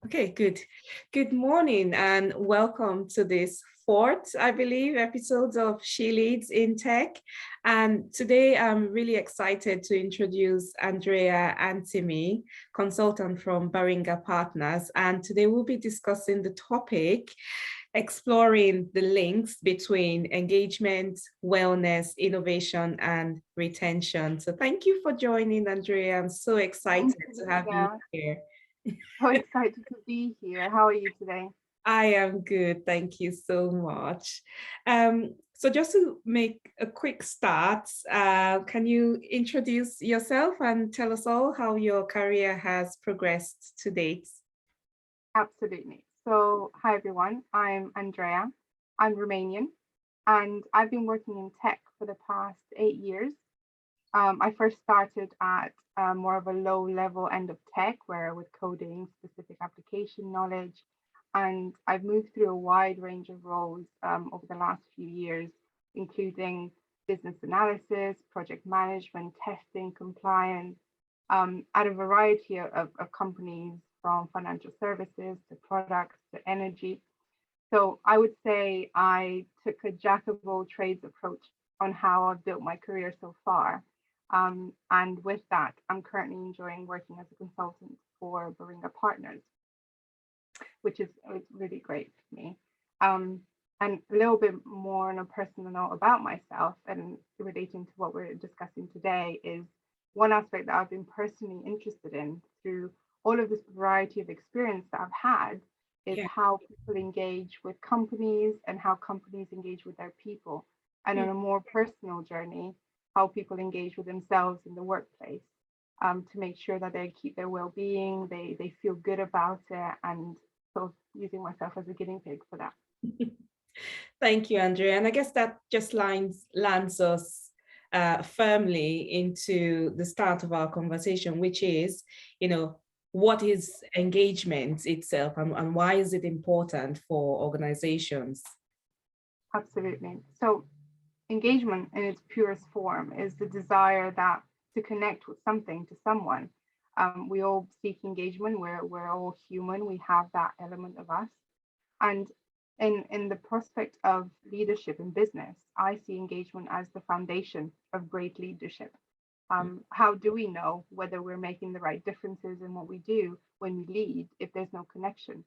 Okay, good. Good morning and welcome to this fourth, I believe, episode of SheLeads in Tech. And today I'm really excited to introduce Andrea Antemie, consultant from Baringa Partners. And today we'll be discussing the topic, exploring the links between engagement, wellness, innovation, and retention. So thank you for joining, Andrea. I'm so excited to have you Yeah, here. so excited to be here. How are you today? I am good. Thank you so much. So just to make a quick start, can you introduce yourself and tell us all how your career has progressed to date? Absolutely. So, hi everyone. I'm Andrea. I'm Romanian, and I've been working in tech for the past 8 years. I first started at more of a low level end of tech, where with coding, specific application knowledge, and I've moved through a wide range of roles over the last few years, including business analysis, project management, testing, compliance, at a variety of companies from financial services to products to energy. So I would say I took a jack of all trades approach on how I've built my career so far. And with that, I'm currently enjoying working as a consultant for Baringa Partners, which is really great for me. Um, and a little bit more on a personal note about myself and relating to what we're discussing today is one aspect that I've been personally interested in through all of this variety of experience that I've had is Yeah. how people engage with companies and how companies engage with their people. And on a more personal journey, how people engage with themselves in the workplace to make sure that they keep their well-being, they feel good about it, and sort of using myself as a guinea pig for that. Thank you, Andrea. And I guess that just lands us firmly into the start of our conversation, which is, what is engagement itself and why is it important for organizations? Absolutely. So engagement in its purest form is the desire that to connect with something, to someone. We all seek engagement. We're all human. We have that element of us. And in the prospect of leadership in business, I see engagement as the foundation of great leadership. How do we know whether we're making the right differences in what we do when we lead if there's no connection?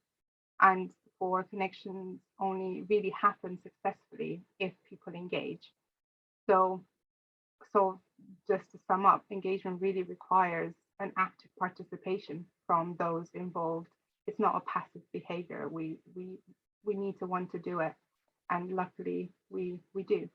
And for connections only really happen successfully if people engage. So, so just to sum up, engagement really requires an active participation from those involved. It's not a passive behavior. We need to want to do it, and luckily we do.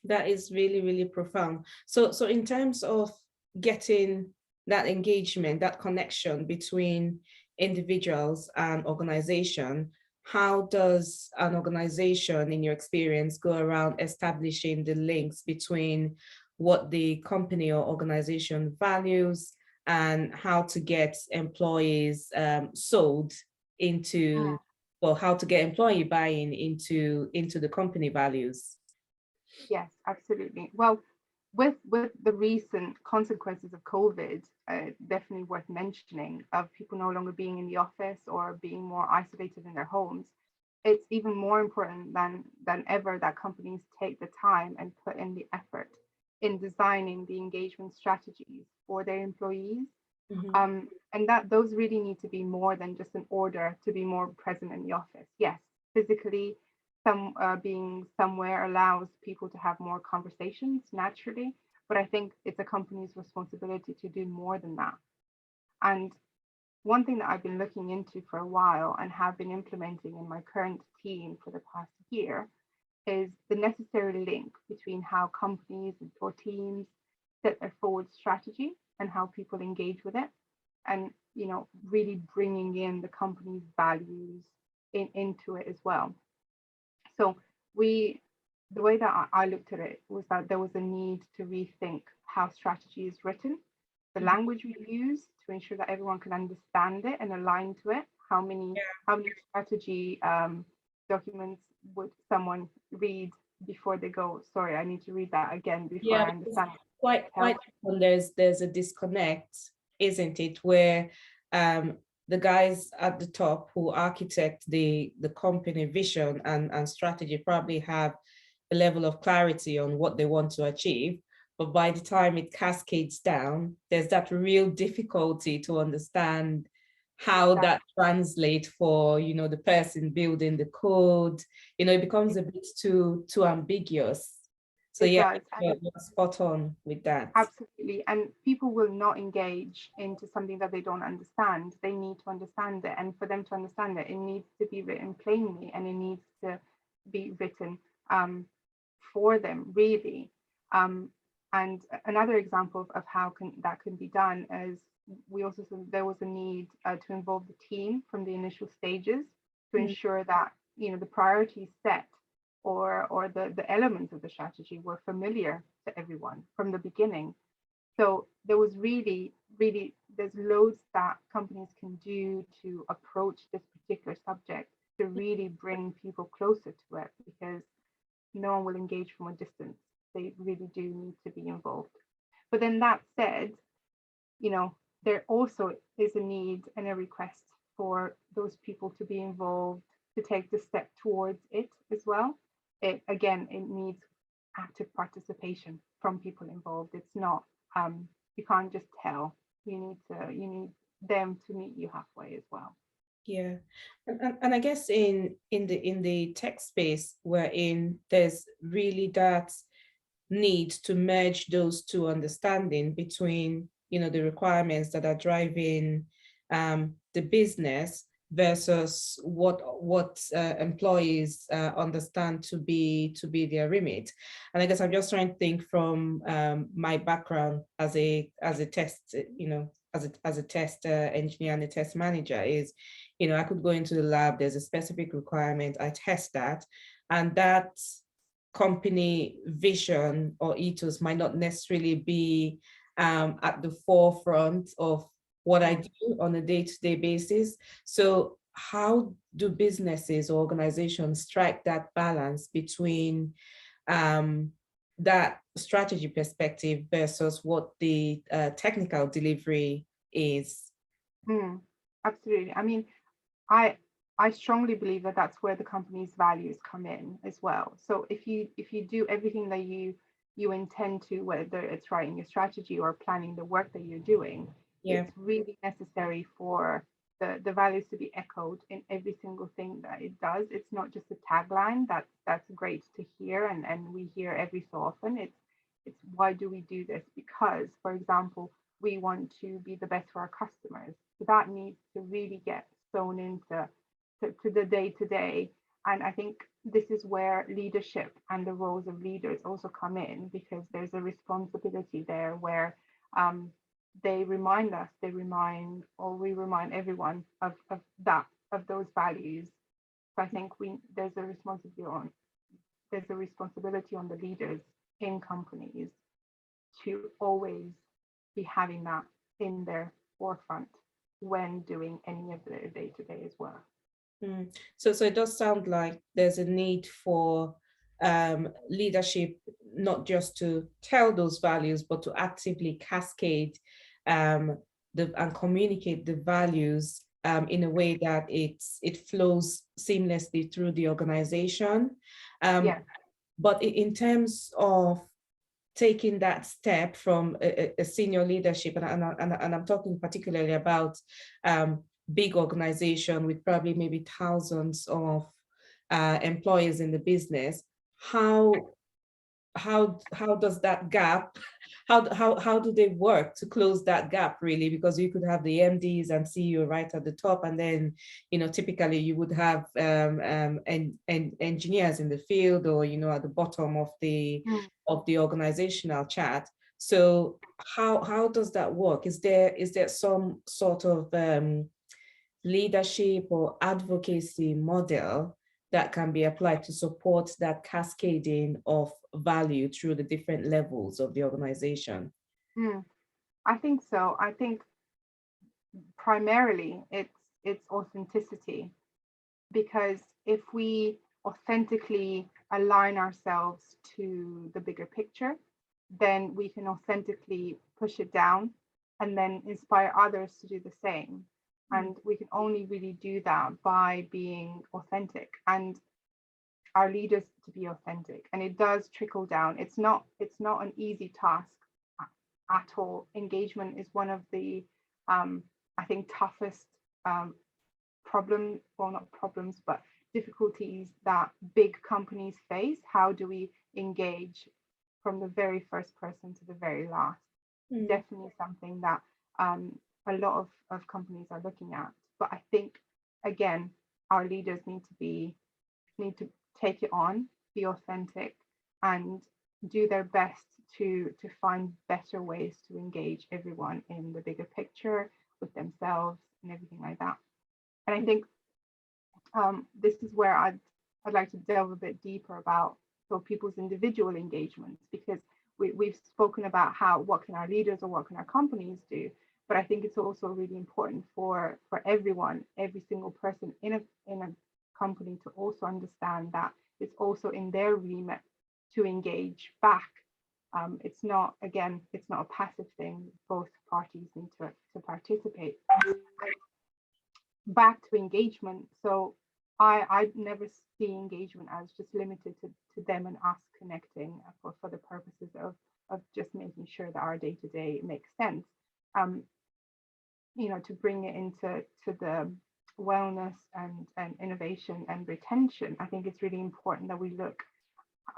That is really, really profound. So in terms of getting that engagement, that connection between individuals and organization, how does an organization, in your experience, go around establishing the links between what the company or organization values and how to get employees sold into, well, how to get employee buy-in into the company values? Yes, absolutely. Well, with the recent consequences of COVID, definitely worth mentioning of people no longer being in the office or being more isolated in their homes. It's even more important than ever that companies take the time and put in the effort in designing the engagement strategies for their employees. Mhm. And that those really need to be more than just an order to be more present in the office. Yes, physically, some being somewhere allows people to have more conversations naturally, but I think it's a company's responsibility to do more than that. And one thing that I've been looking into for a while and have been implementing in my current team for the past year is the necessary link between how companies or teams set their forward strategy and how people engage with it, and really bringing in the company's values into it as well. So we the way that I looked at it was that there was a need to rethink how strategy is written, the Mhm. language we use to ensure that everyone can understand it and align to it. How many strategy documents would someone read before they go, sorry, I need to read that again before Yeah, I because understand quite what it tells. often there's a disconnect, isn't it, where the guys at the top who architect the company vision and strategy probably have a level of clarity on what they want to achieve. But by the time it cascades down, there's that real difficulty to understand how that translates for, you know, the person building the code. You know, it becomes a bit too ambiguous. So It yeah, does. you're spot on with that. Absolutely. And people will not engage into something that they don't understand. They need to understand it. And for them to understand it, it needs to be written plainly, and it needs to be written for them, really. And another example of how that can be done is there was a need to involve the team from the initial stages to ensure that, you know, the priorities set or the elements of the strategy were familiar to everyone from the beginning. So there was really, there's loads that companies can do to approach this particular subject to really bring people closer to it, because no one will engage from a distance. They really do need to be involved. But then that said, you know, there also is a need and a request for those people to be involved, to take the step towards it as well. It needs active participation from people involved. It's not you can't just tell. You need them to meet you halfway as well. Yeah, and I guess in the tech space we're in, there's really that need to merge those two understanding between, you know, the requirements that are driving the business versus what employees understand to be their remit. And I guess I'm just trying to think from my background as a test, you know, as a test engineer and a test manager is, you know, I could go into the lab, there's a specific requirement, I test that, and that company vision or ethos might not necessarily be at the forefront of what I do on a day-to-day basis. So how do businesses or organizations strike that balance between that strategy perspective versus what the technical delivery is? Absolutely. I mean, I strongly believe that that's where the company's values come in as well. So if you do everything that you intend to, whether it's writing your strategy or planning the work that you're doing, it's really necessary for the values to be echoed in every single thing that it does. It's not just a tagline that's great to hear and we hear every so often. It's why do we do this? Because, for example, we want to be the best for our customers. So that needs to really get sewn into to the day-to-day. And I think this is where leadership and the roles of leaders also come in, because there's a responsibility there where we remind everyone of those values. So I think there's a responsibility on the leaders in companies to always be having that in their forefront when doing any of the day-to-day as well. So it does sound like there's a need for leadership, not just to tell those values, but to actively cascade and communicate the values in a way that it flows seamlessly through the organization. But in terms of taking that step from a senior leadership, and I'm talking particularly about big organization with probably maybe thousands of employees in the business, how does that gap, how do they work to close that gap, really? Because you could have the MDs and CEO right at the top, and then, you know, typically you would have engineers in the field, or, you know, at the bottom of the organizational chart. So how does that work? Is there some sort of leadership or advocacy model that can be applied to support that cascading of value through the different levels of the organization? I think so. I think primarily it's authenticity, because if we authentically align ourselves to the bigger picture, then we can authentically push it down and then inspire others to do the same. And we can only really do that by being authentic, and our leaders to be authentic. And it does trickle down. It's not an easy task at all. Engagement is one of the I think toughest not problems, but difficulties that big companies face. How do we engage from the very first person to the very last? Definitely something that a lot of companies are looking at. But I think, again, our leaders need to take it on, be authentic, and do their best to find better ways to engage everyone in the bigger picture, with themselves and everything like that. And I think this is where I'd like to delve a bit deeper about people's individual engagements, because we've spoken about what can our leaders or what can our companies do, but I think it's also really important for everyone, every single person in a company, to also understand that it's also in their remit to engage back. It's not a passive thing. Both parties need to participate. Back to engagement. So I never see engagement as just limited to them and us connecting for the purposes of just making sure that our day-to-day makes sense. To bring it into the wellness and innovation and retention, I think it's really important that we look,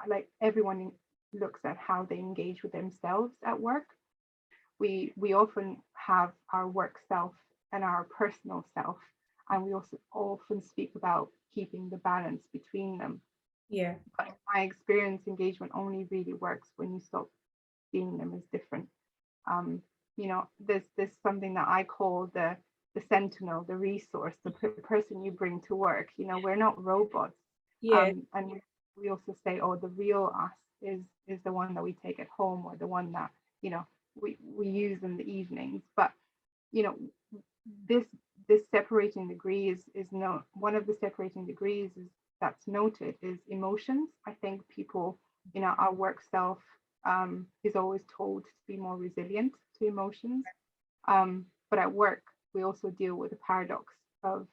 like everyone looks at how they engage with themselves at work. We often have our work self and our personal self, and we also often speak about keeping the balance between them. Yeah. But in my experience, engagement only really works when you stop seeing them as different. There's something that I call the sentinel, the resource, the person you bring to work. We're not robots. Yeah. And we also say, oh, the real us is the one that we take at home, or the one that we use in the evenings. But this separating degree is no one of the separating degrees that's noted is emotions. I think people, our work self is always told to be more resilient to emotions, but at work we also deal with the paradox of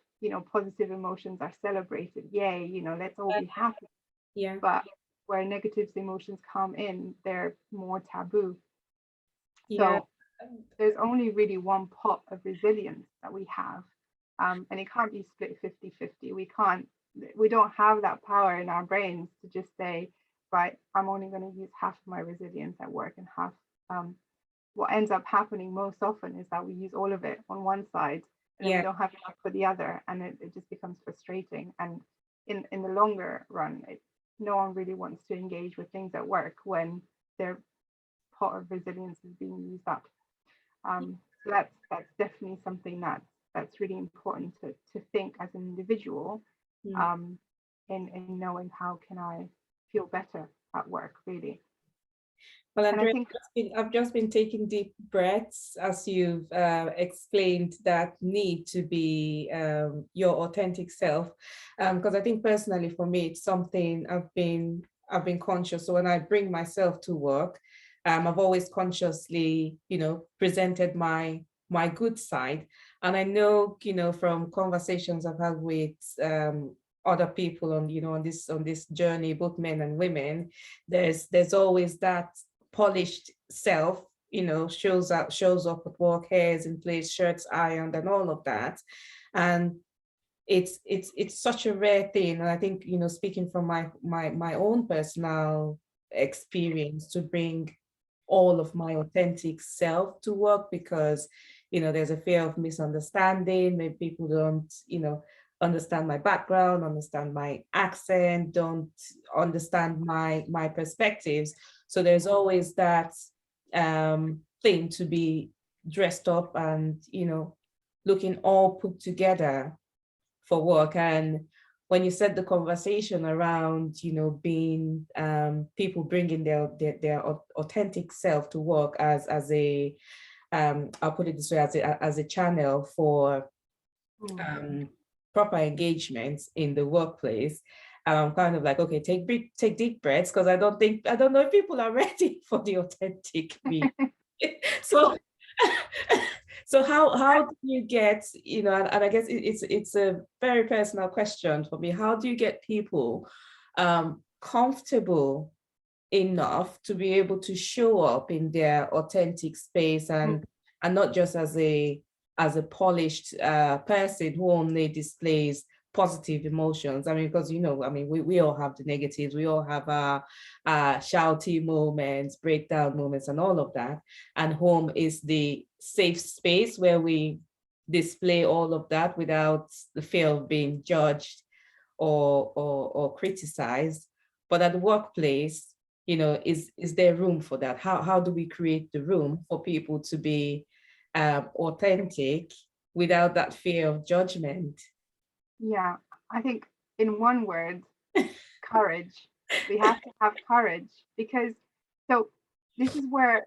positive emotions are celebrated, yay, let's all be happy. Yeah. But where negative emotions come in, they're more taboo. Yeah. So there's only really one pot of resilience that we have, and it can't be split 50-50. We don't have that power in our brains to just say, right, I'm only going to use half of my resilience at work and half. What ends up happening most often is that we use all of it on one side, and then we don't have enough for the other, and it just becomes frustrating. And in the longer run, no one really wants to engage with things at work when their pot of resilience is being used up. So that's definitely something that's really important to think as an individual, in knowing how can I feel better at work, really. Well, Andrea, I've just been taking deep breaths as you've explained that need to be your authentic self, because I think personally for me it's something I've been conscious. So when I bring myself to work, I've always consciously, presented my good side, and I know, from conversations I've had with other people on this journey, both men and women, there's always that polished self, shows up at work, hairs in place, shirts ironed, and all of that. And it's such a rare thing. And I think, speaking from my own personal experience, to bring all of my authentic self to work, because there's a fear of misunderstanding. Maybe people don't understand my background, understand my accent, don't understand my perspectives. So there's always that thing to be dressed up and looking all put together for work. And when you said the conversation around being people bringing their authentic self to work as a I'll put it this way, as a channel for proper engagement in the workplace, kind of like, okay, take deep breaths, because I don't know if people are ready for the authentic me. so So how do you get, and I guess it's a very personal question for me. How do you get people comfortable enough to be able to show up in their authentic space, and not just as a polished person who only displays positive emotions? I mean, because we all have the negatives, we all have our shouty moments, breakdown moments, and all of that. And home is the safe space where we display all of that without the fear of being judged or criticized. But at the workplace, is there room for that? How do we create the room for people to be authentic without that fear of judgment? Yeah, I think in one word, courage. We have to have courage, because so this is where,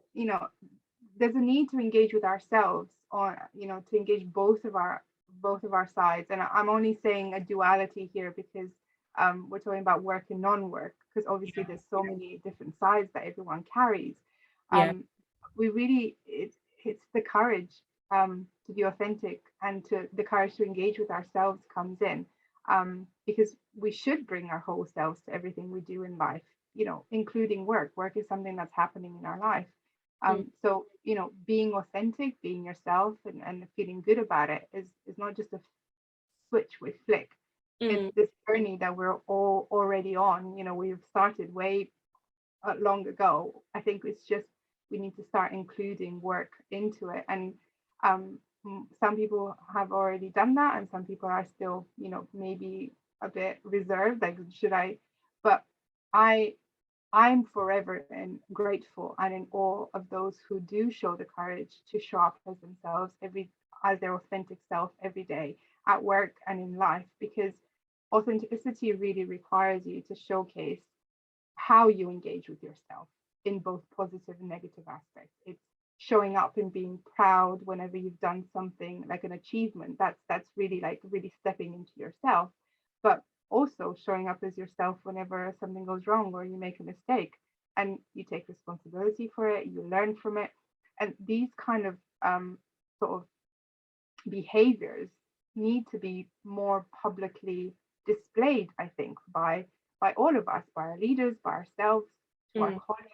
there's a need to engage with ourselves, or to engage both of our sides. And I'm only saying a duality here because we're talking about work and non-work, because obviously there's so many different sides that everyone carries. Yeah. We really, it's the courage to be authentic, and to the courage to engage with ourselves comes in, because we should bring our whole selves to everything we do in life, including work. Work is something that's happening in our life. So, being authentic, being yourself, and feeling good about it is not just a switch we flick. It's Mm, this journey that we're all already on. We've started way long ago. I think it's just we need to start including work into it. And some people have already done that, and some people are still, maybe a bit reserved, like, should I? But I I'm forever and grateful and in awe of those who do show the courage to show up as themselves as their authentic self every day at work and in life, because authenticity really requires you to showcase how you engage with yourself in both positive and negative aspects. It's showing up and being proud whenever you've done something like an achievement. That's really, like, really stepping into yourself. But also showing up as yourself whenever something goes wrong or you make a mistake, and you take responsibility for it, you learn from it. And these kind of sort of behaviors need to be more publicly displayed, I think, by all of us, by our leaders, by ourselves, to our mm, colleagues,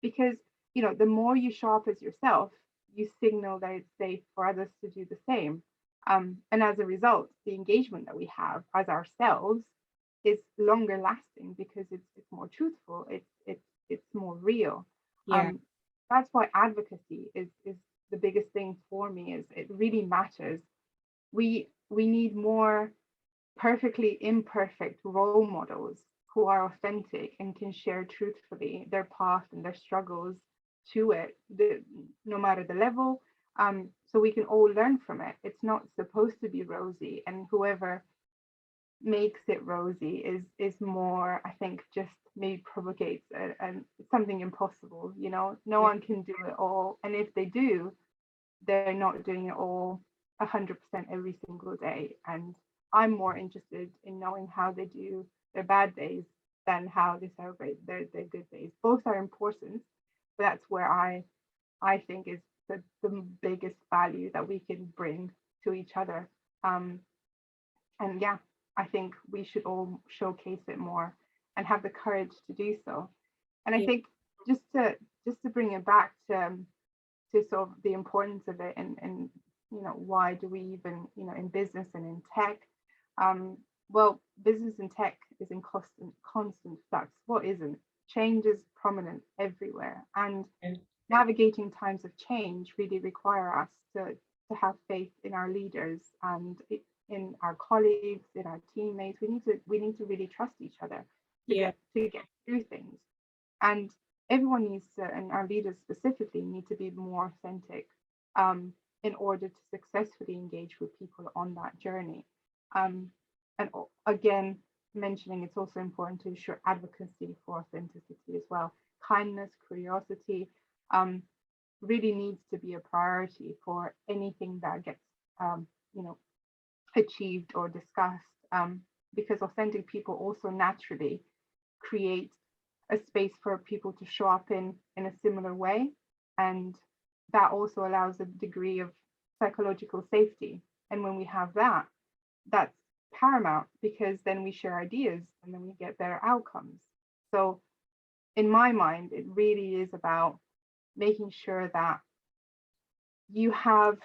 because the more you show up as yourself, you signal that it's safe for others to do the same. And as a result, the engagement that we have as ourselves is longer lasting, because it's more truthful, it's more real. yeah. um, that's why advocacy is the biggest thing for me. Is it really matters. We need more perfectly imperfect role models who are authentic and can share truthfully their path and their struggles to it, no matter the level, so we can all learn from it. It's not supposed to be rosy, and whoever makes it rosy is more, I think, just maybe provocates and something impossible. No Yeah. one can do it all, and if they do, they're not doing it all 100% every single day. And I'm more interested in knowing how they do their bad days than how they celebrate their good days. Both are important, but that's where I think is the biggest value that we can bring to each other. And yeah, I think we should all showcase it more and have the courage to do so. And I Yeah. think just to bring it back to sort of the importance of it, and why do we even, in business and in tech, um well, business and tech is in constant flux. What isn't? Change is prominent everywhere, and navigating times of change really require us to have faith in our leaders and in our colleagues, in our teammates. We need to really trust each other to Yeah. get through things. And everyone needs to, and our leaders specifically, need to be more authentic, in order to successfully engage with people on that journey. And again, mentioning it's also important to ensure advocacy for authenticity as well. Kindness, curiosity, um, really needs to be a priority for anything that gets, um, you know, achieved or discussed, because authentic people also naturally create a space for people to show up in a similar way, and that also allows a degree of psychological safety. And when we have that, that's paramount, because then we share ideas and then we get better outcomes. So in my mind, it really is about making sure that you have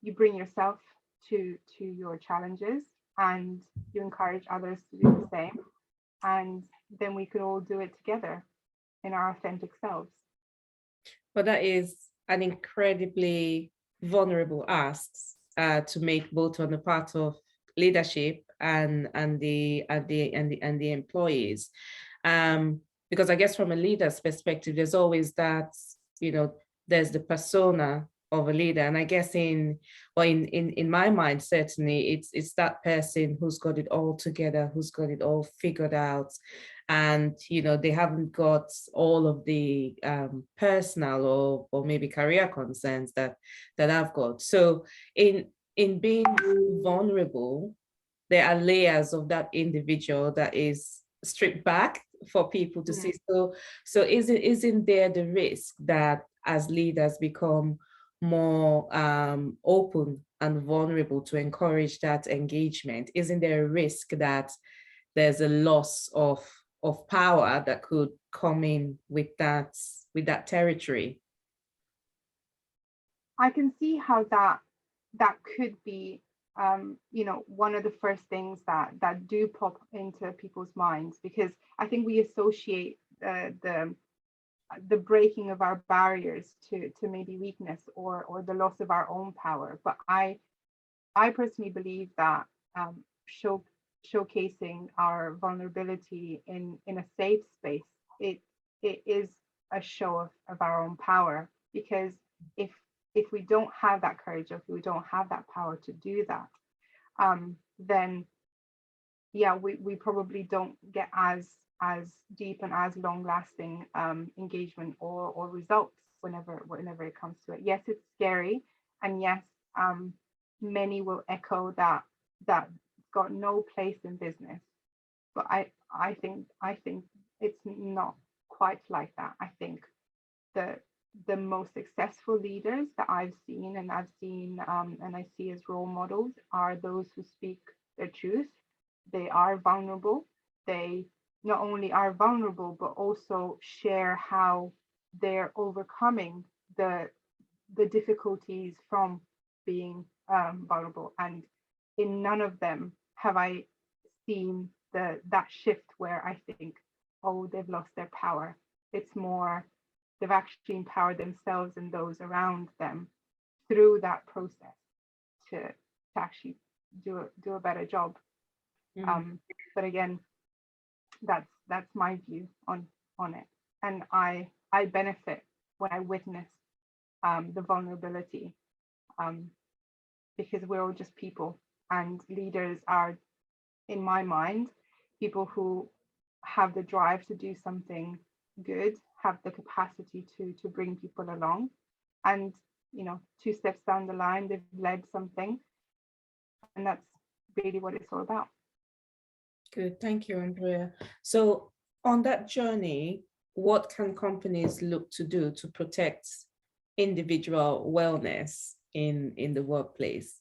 you bring yourself to your challenges, and you encourage others to do the same, and then we could all do it together in our authentic selves. But that is an incredibly vulnerable ask to make, both on the part of leadership and the employees. Because I guess from a leader's perspective, there's always that, there's the persona of a leader. And I guess in my mind, certainly it's that person who's got it all together, who's got it all figured out. And, they haven't got all of the personal or maybe career concerns that I've got. So in being vulnerable, there are layers of that individual that is stripped back for people to see. So isn't there the risk that as leaders become more open and vulnerable to encourage that engagement? Isn't there a risk that there's a loss of power that could come in with that territory? I can see how that could be one of the first things that do pop into people's minds, because I think we associate the breaking of our barriers to maybe weakness or the loss of our own power. But I personally believe that showcasing our vulnerability in a safe space, it is a show of our own power. Because if we don't have that courage, if we don't have that power to do that, then yeah, we probably don't get as deep and as long lasting engagement or results whenever it comes to it. Yes, it's scary, and yes, many will echo that got no place in business. But I think it's not quite like that. I think the most successful leaders that I've seen and I see as role models are those who speak their truth. They are vulnerable. They not only are vulnerable, but also share how they're overcoming the difficulties from being vulnerable. And in none of them have I seen that shift where I think, oh, they've lost their power. It's more they've actually empowered themselves and those around them through that process to actually do a better job. But again, that's my view on it, and I benefit when I witness the vulnerability, because we're all just people, and leaders are, in my mind, people who have the drive to do something good, have the capacity to bring people along, and 2 steps down the line they've led something, and that's really what it's all about. Good, thank you, Andrea. So on that journey, what can companies look to do to protect individual wellness in the workplace?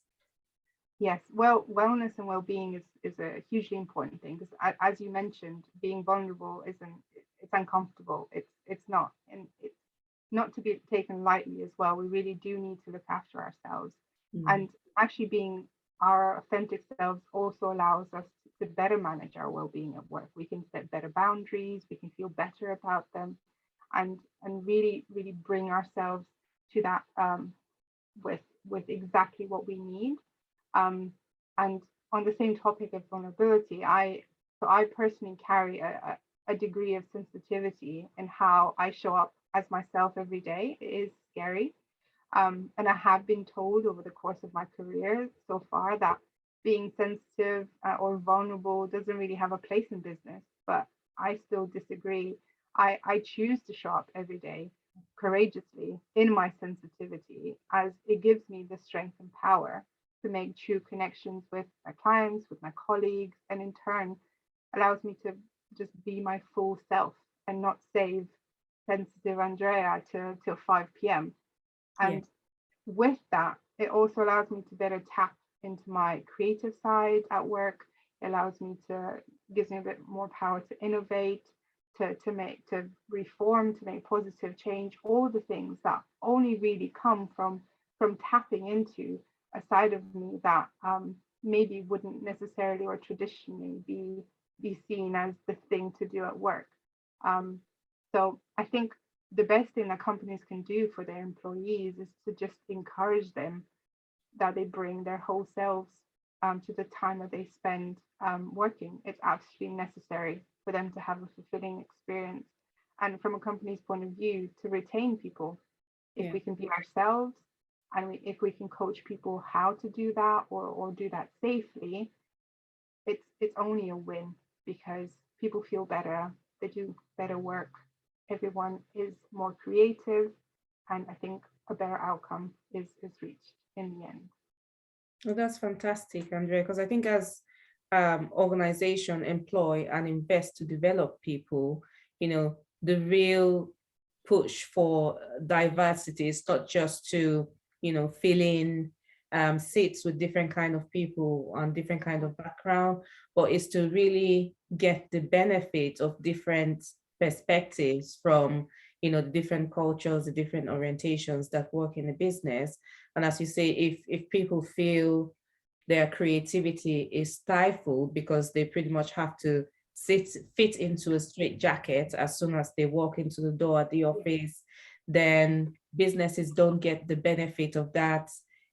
Yes, well, wellness and well-being is a hugely important thing, because as you mentioned, being vulnerable it's uncomfortable. It's not, and it's not to be taken lightly as well. We really do need to look after ourselves. And actually being our authentic selves also allows us to better manage our well-being at work. We can set better boundaries, we can feel better about them, and really bring ourselves to that with exactly what we need. And on the same topic of vulnerability, I personally carry a degree of sensitivity in how I show up as myself every day. It is scary. And I have been told over the course of my career so far that being sensitive or vulnerable doesn't really have a place in business, but I still disagree. I choose to show up every day courageously in my sensitivity, as it gives me the strength and power to make true connections with my clients, with my colleagues, and in turn allows me to just be my full self and not save sensitive Andrea till 5 p.m. And with that, it also allows me to better tap into my creative side at work. It allows me to, gives me a bit more power to innovate, to reform, to make positive change, all the things that only really come from tapping into a side of me that maybe wouldn't necessarily or traditionally be seen as the thing to do at work. Um, so I think the best thing that companies can do for their employees is to just encourage them that they bring their whole selves to the time that they spend working. It's absolutely necessary for them to have a fulfilling experience. And from a company's point of view, to retain people, if Yeah. we can be ourselves and if we can coach people how to do that or do that safely, it's only a win because people feel better, they do better work, everyone is more creative, and I think a better outcome is reached in the end. Well, that's fantastic, Andrea, because I think as organization employ and invest to develop people, the real push for diversity is not just to, fill in seats with different kind of people on different kind of background, but is to really get the benefit of different perspectives from, the different cultures, the different orientations that work in the business. And as you say, if people feel their creativity is stifled because they pretty much have to fit into a straight jacket as soon as they walk into the door at the office, then businesses don't get the benefit of that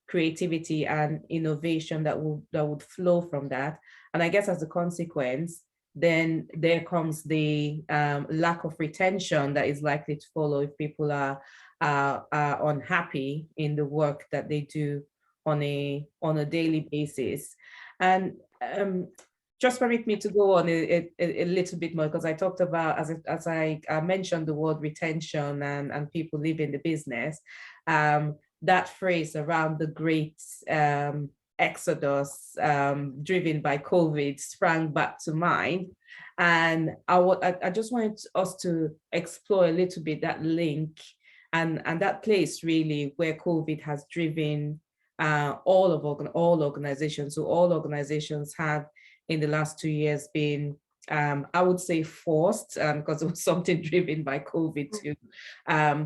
creativity and innovation that would flow from that. And I guess as a consequence, then there comes the lack of retention that is likely to follow if people are unhappy in the work that they do on a daily basis. And just permit me to go on a little bit more, because I talked about, as I mentioned the word retention and people leaving the business, that phrase around the great exodus driven by COVID sprang back to mind. And I just wanted us to explore a little bit that link and that place really where COVID has driven all organizations. So all organizations have in the last 2 years been, I would say, forced, because it was something driven by COVID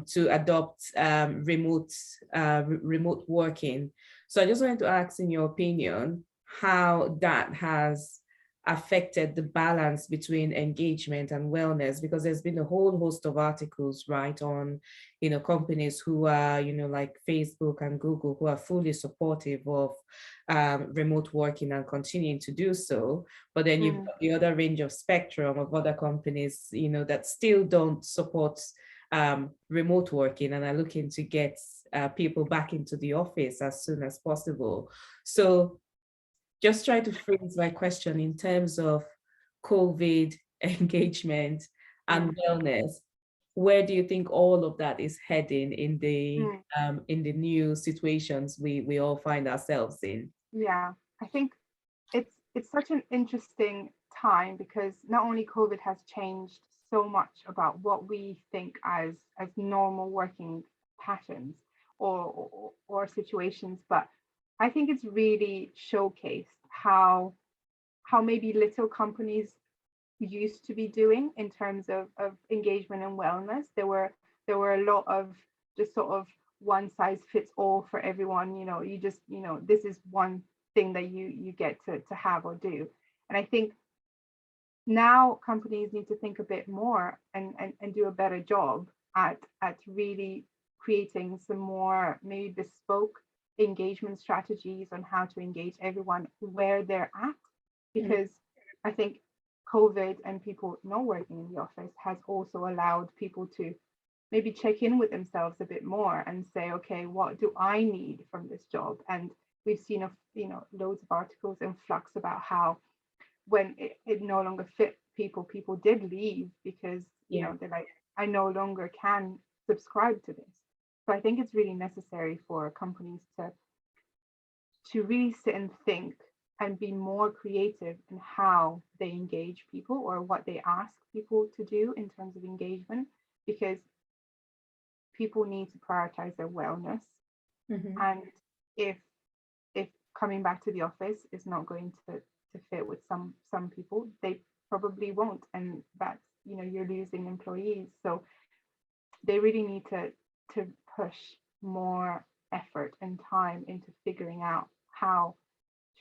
to adopt remote working. So I just wanted to ask, in your opinion, how that has affected the balance between engagement and wellness, because there's been a whole host of articles, right, on companies who are like Facebook and Google, who are fully supportive of remote working and continuing to do so. But then you've got the other range of spectrum of other companies that still don't support remote working and are looking to get people back into the office as soon as possible. So just try to phrase my question in terms of COVID engagement and wellness. Where do you think all of that is heading in the new situations we all find ourselves in? Yeah, I think it's such an interesting time because not only COVID has changed so much about what we think as normal working patterns or situations, but I think it's really showcased how maybe little companies used to be doing in terms of engagement and wellness. There were a lot of just sort of one size fits all for everyone. You just, this is one thing that you get to have or do. And I think now companies need to think a bit more and do a better job at really creating some more maybe bespoke engagement strategies on how to engage everyone where they're at, because I think COVID and people not working in the office has also allowed people to maybe check in with themselves a bit more and say, okay, what do I need from this job? And we've seen loads of articles in flux about how when it no longer fit people did leave because they're like, I no longer can subscribe to this. So I think it's really necessary for companies to really sit and think and be more creative in how they engage people or what they ask people to do in terms of engagement, because people need to prioritize their wellness Mhm. And if if coming back to the office is not going to fit with some people, they probably won't, and that's, you're losing employees. So they really need to push more effort and time into figuring out how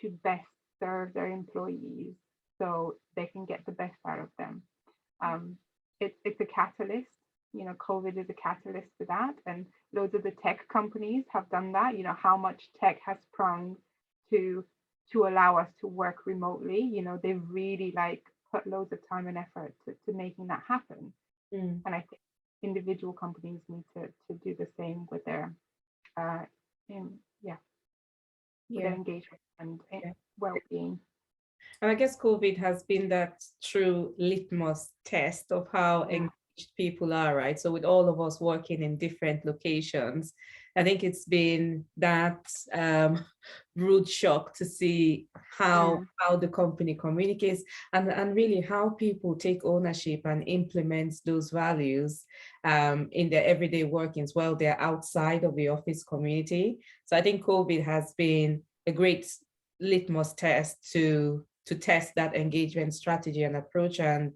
to best serve their employees so they can get the best out of them. Um, it's a catalyst. COVID is a catalyst for that, and loads of the tech companies have done that. How much tech has sprung to allow us to work remotely. They've really like put loads of time and effort to making that happen. Mm. And I think individual companies need to do the same with their uh, in yeah with their Yeah. engagement and Yeah. well-being. And I guess COVID has been that true litmus test of how Yeah. engaged people are, right? So with all of us working in different locations, I think it's been that rude shock to see how Mm. the company communicates, and really how people take ownership and implement those values in their everyday workings while they're outside of the office community. So I think COVID has been a great litmus test to test that engagement strategy and approach. And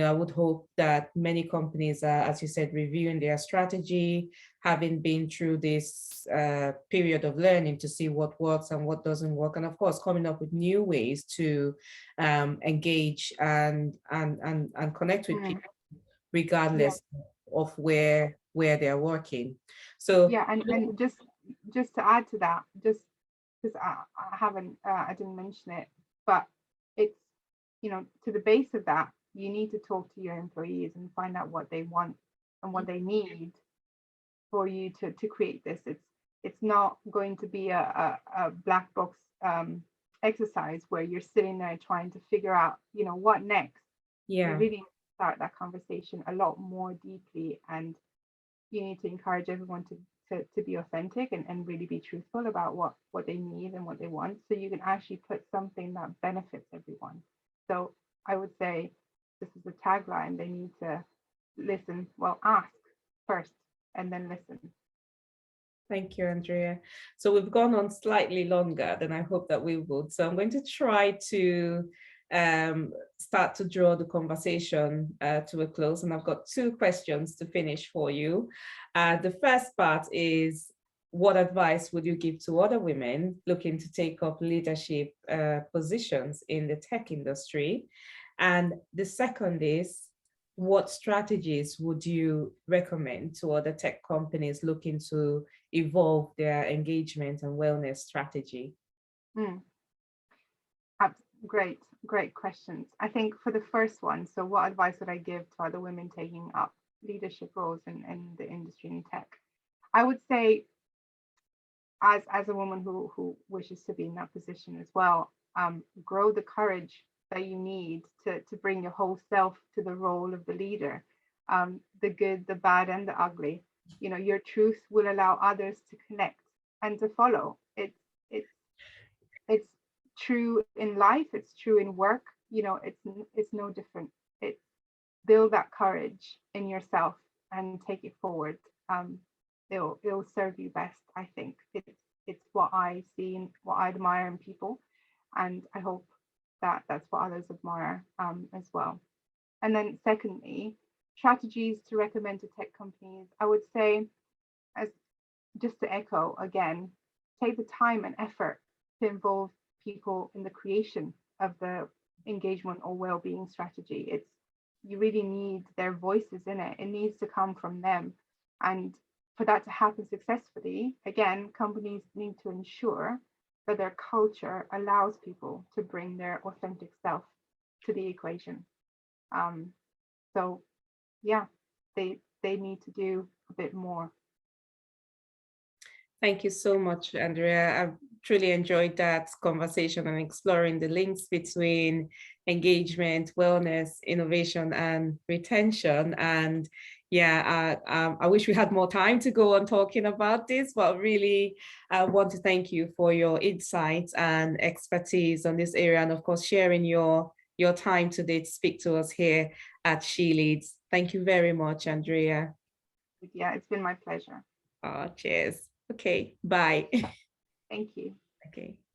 I would hope that many companies are, as you said, reviewing their strategy, having been through this period of learning to see what works and what doesn't work, and of course coming up with new ways to engage and connect with Mm. people Yeah. regardless of where they're working. So Yeah, and just to add to that, just because I haven't I didn't mention it, but it's, to the base of that, you need to talk to your employees and find out what they want and what they need for you to create this. It's not going to be a black box exercise where you're sitting there trying to figure out, what next. You yeah. really need to start that conversation a lot more deeply, and you need to encourage everyone to be authentic and really be truthful about what they need and what they want, so you can actually put something that benefits everyone. So I would say, this is the tagline, they need to listen, well, ask first and then listen. Thank you, Andrea. So we've gone on slightly longer than I hope that we would. So I'm going to try to start to draw the conversation to a close. And I've got two questions to finish for you. The first part is, what advice would you give to other women looking to take up leadership positions in the tech industry? And the second is, what strategies would you recommend to other tech companies looking to evolve their engagement and wellness strategy? Mm, great questions. I think for the first one, so what advice would I give to other women taking up leadership roles in the industry in tech? I would say, as a woman who wishes to be in that position as well, grow the courage that you need to bring your whole self to the role of the leader, the good, the bad, and the ugly. Your truth will allow others to connect and to follow. It's true in life. It's true in work. It's no different. It Build that courage in yourself and take it forward. It'll serve you best. I think it's what I see and what I admire in people, and I hope that that's what others admire as well. And then secondly, strategies to recommend to tech companies. I would say, as just to echo again, take the time and effort to involve people in the creation of the engagement or well-being strategy. You really need their voices in it. It needs to come from them. And for that to happen successfully, again, companies need to ensure that their culture allows people to bring their authentic self to the equation. Um, so yeah, they need to do a bit more. Thank you so much, Andrea. I've truly enjoyed that conversation and exploring the links between engagement, wellness, innovation, and retention. And yeah, I wish we had more time to go on talking about this, but really I want to thank you for your insights and expertise on this area, and of course, sharing your time today to speak to us here at SheLeads. Thank you very much, Andrea. Yeah, it's been my pleasure. Oh, cheers. Okay, bye. Thank you. Okay.